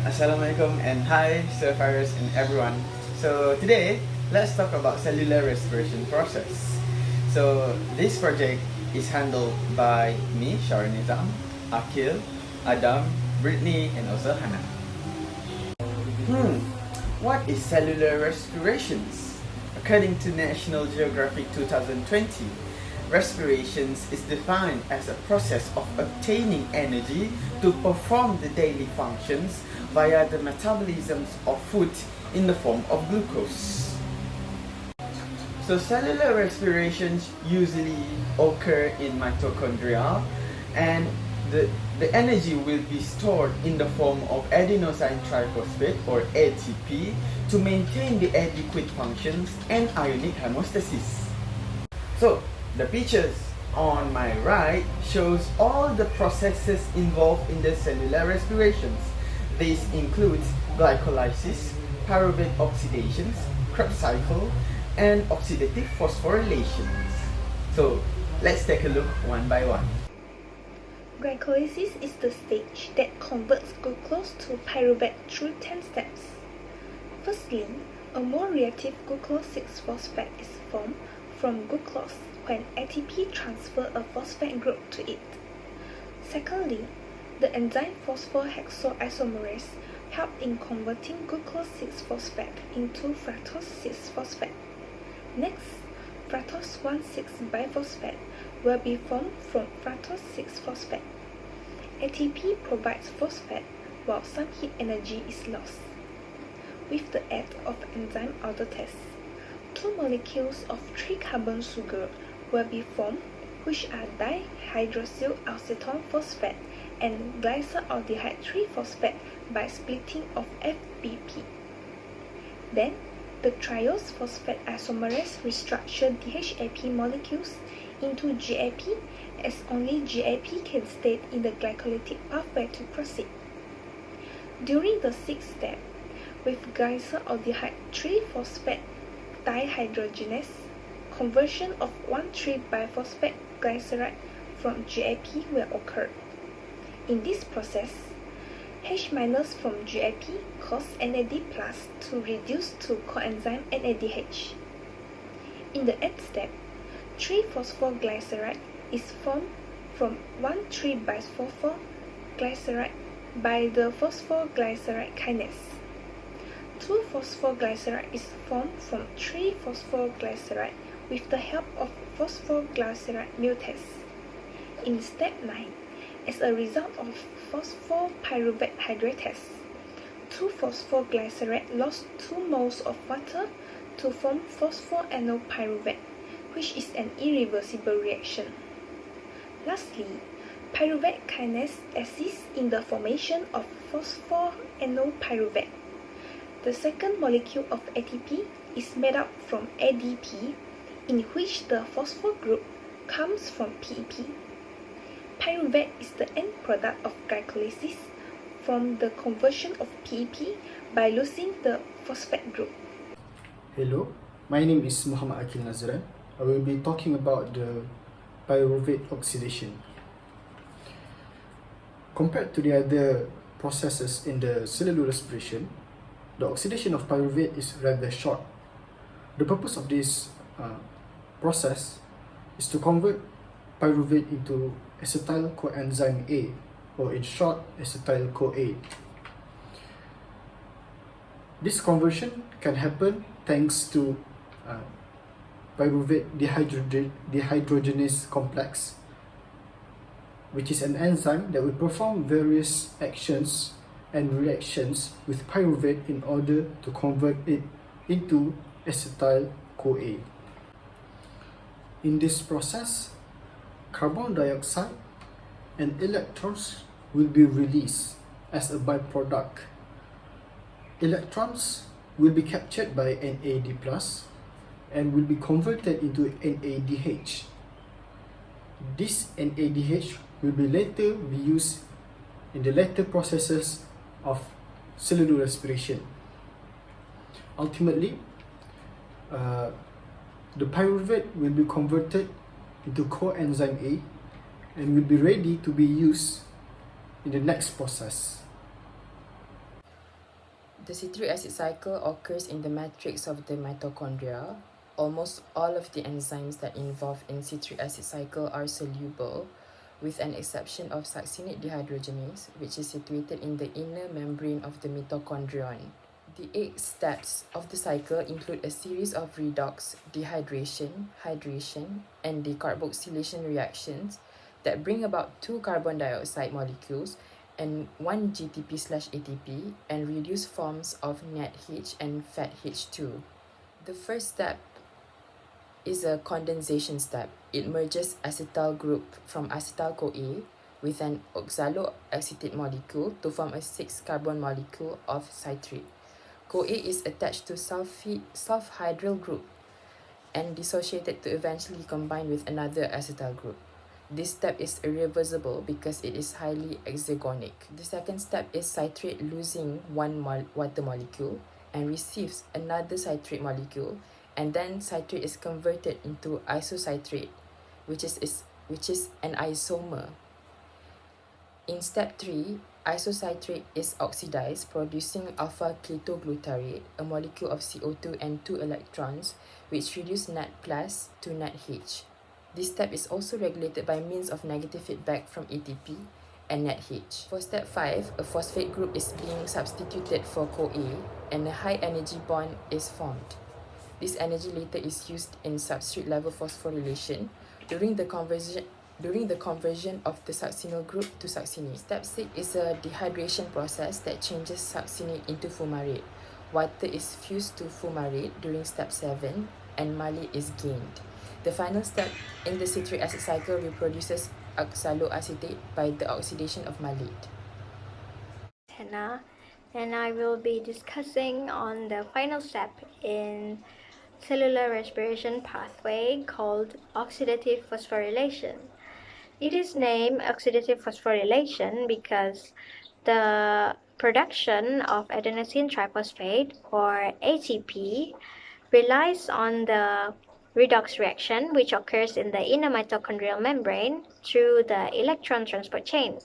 Assalamualaikum and hi surfers and everyone. So today let's talk about cellular respiration process. So this project is handled by me, Sharonizam, Akil, Adam, Brittany and also Hannah. What is cellular respirations? According to National Geographic 2020, respirations is defined as a process of obtaining energy to perform the daily functions via the metabolism of food in the form of glucose. So cellular respirations usually occur in mitochondria and the energy will be stored in the form of adenosine triphosphate or ATP to maintain the adequate functions and ionic homeostasis. So the pictures on my right shows all the processes involved in the cellular respirations. This includes glycolysis, pyruvate oxidations, Krebs cycle, and oxidative phosphorylations. So let's take a look one by one. Glycolysis is the stage that converts glucose to pyruvate through 10 steps. Firstly, a more reactive glucose 6-phosphate is formed from glucose when ATP transfers a phosphate group to it. Secondly, the enzyme phosphohexoisomerase helps in converting glucose 6-phosphate into fructose 6-phosphate. Next, fructose 1,6-biphosphate will be formed from fructose 6-phosphate. ATP provides phosphate while some heat energy is lost. With the aid of enzyme aldotase, 2 molecules of 3-carbon sugar will be formed, which are dihydrosyl acetone phosphate and glyceraldehyde 3-phosphate by splitting of FBP. Then, the triose phosphate isomerase restructure DHAP molecules into GAP as only GAP can stay in the glycolytic pathway to proceed. During the 6th step, with glyceraldehyde 3-phosphate dehydrogenase, conversion of 1,3-biphosphate glyceride from GAP will occur. In this process, H- from GAP cause NAD+ to reduce to coenzyme NADH. In the 8th step, 3-phosphoglyceride is formed from 1,3-biphosphoglyceride by the phosphoglyceride kinase. 2-phosphoglyceride is formed from 3-phosphoglyceride with the help of phosphoglyceride mutase. In step 9, as a result of phosphopyruvate hydratase, 2-phosphoglyceride lost 2 moles of water to form phosphoenolpyruvate, which is an irreversible reaction. Lastly, pyruvate kinase assists in the formation of phosphoenolpyruvate. The second molecule of ATP is made up from ADP, in which the phosphor group comes from PEP. Pyruvate is the end product of glycolysis from the conversion of PEP by losing the phosphate group. Hello, my name is Muhammad Akil Nazran. I will be talking about the pyruvate oxidation. Compared to the other processes in the cellular respiration, the oxidation of pyruvate is rather short. The purpose of this process is to convert pyruvate into acetyl coenzyme A, or in short, acetyl CoA. This conversion can happen thanks to pyruvate dehydrogenase complex, which is an enzyme that will perform various actions and reactions with pyruvate in order to convert it into acetyl CoA. In this process, carbon dioxide and electrons will be released as a byproduct. Electrons will be captured by NAD+ and will be converted into NADH. This NADH will be later be used in the later processes of cellular respiration. Ultimately, the pyruvate will be converted into coenzyme A and will be ready to be used in the next process. The citric acid cycle occurs in the matrix of the mitochondria. Almost all of the enzymes that involve in citric acid cycle are soluble, with an exception of succinate dehydrogenase, which is situated in the inner membrane of the mitochondrion. The 8 steps of the cycle include a series of redox, dehydration, hydration, and decarboxylation reactions that bring about 2 carbon dioxide molecules and 1 GTP/ATP and reduce forms of NADH and FADH2. The first step is a condensation step. It merges acetyl group from acetyl-CoA with an oxaloacetate molecule to form a 6-carbon molecule of citrate. CoA is attached to sulfhydryl group and dissociated to eventually combine with another acetyl group. This step is irreversible because it is highly exergonic. The second step is citrate losing one water molecule and receives another citrate molecule, and then citrate is converted into isocitrate, which is an isomer. In step 3, isocitrate is oxidized, producing alpha-ketoglutarate, a molecule of CO2 and 2 electrons, which reduce NAD+ to NADH. This step is also regulated by means of negative feedback from ATP and NADH. For step 5, a phosphate group is being substituted for CoA and a high energy bond is formed. This energy later is used in substrate level phosphorylation during the conversion of the succinyl group to succinate. Step 6 is a dehydration process that changes succinate into fumarate. Water is fused to fumarate during step 7 and malate is gained. The final step in the citric acid cycle reproduces oxaloacetate by the oxidation of malate. Hannah, and I will be discussing on the final step in cellular respiration pathway called oxidative phosphorylation. It is named oxidative phosphorylation because the production of adenosine triphosphate, or ATP, relies on the redox reaction, which occurs in the inner mitochondrial membrane through the electron transport chain.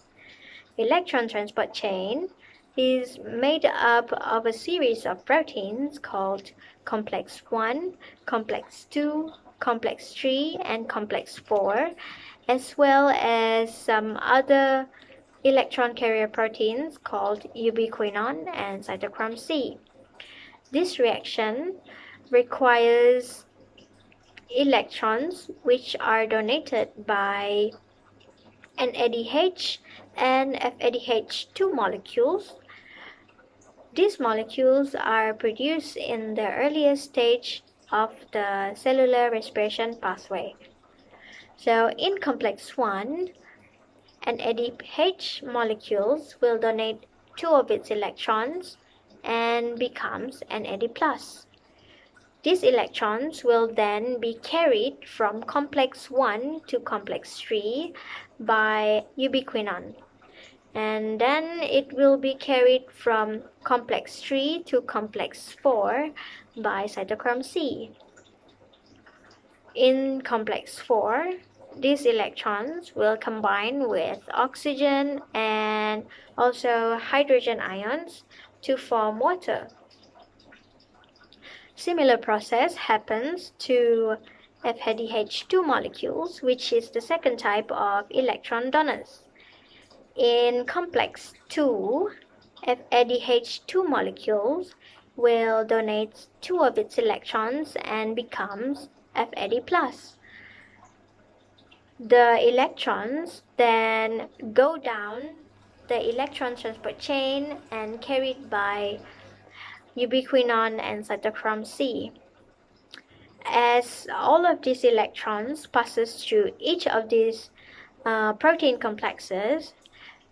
Electron transport chain is made up of a series of proteins called complex 1, complex 2, complex 3, and complex 4, as well as some other electron carrier proteins called ubiquinone and cytochrome C. This reaction requires electrons which are donated by NADH and FADH2 molecules. These molecules are produced in the earliest stage of the cellular respiration pathway. So in complex 1, NADH molecules will donate 2 of its electrons and becomes NAD+. These electrons will then be carried from complex 1 to complex 3 by ubiquinone, and then it will be carried from complex 3 to complex 4 by cytochrome C. In complex 4, these electrons will combine with oxygen and also hydrogen ions to form water. Similar process happens to FADH2 molecules, which is the second type of electron donors. In complex 2, FADH2 molecules will donate 2 of its electrons and becomes FAD+. The electrons then go down the electron transport chain and carried by ubiquinone and cytochrome C. As all of these electrons passes through each of these protein complexes,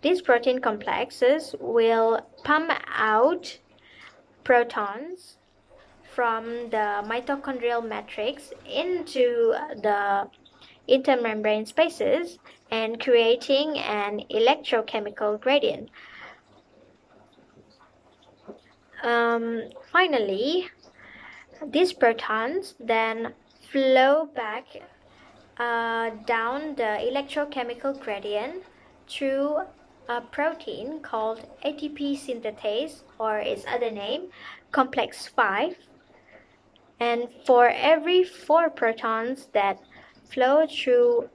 these protein complexes will pump out protons from the mitochondrial matrix into the intermembrane spaces and creating an electrochemical gradient. Finally, these protons then flow back down the electrochemical gradient through a protein called ATP synthetase, or its other name, complex 5. And for every 4 protons that flow through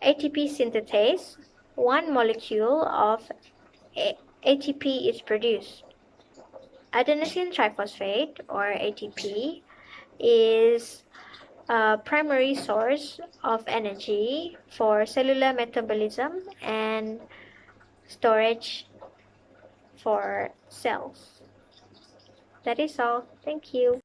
ATP synthetase, 1 molecule of ATP is produced. Adenosine triphosphate, or ATP, is a primary source of energy for cellular metabolism and storage for cells. That is all. Thank you.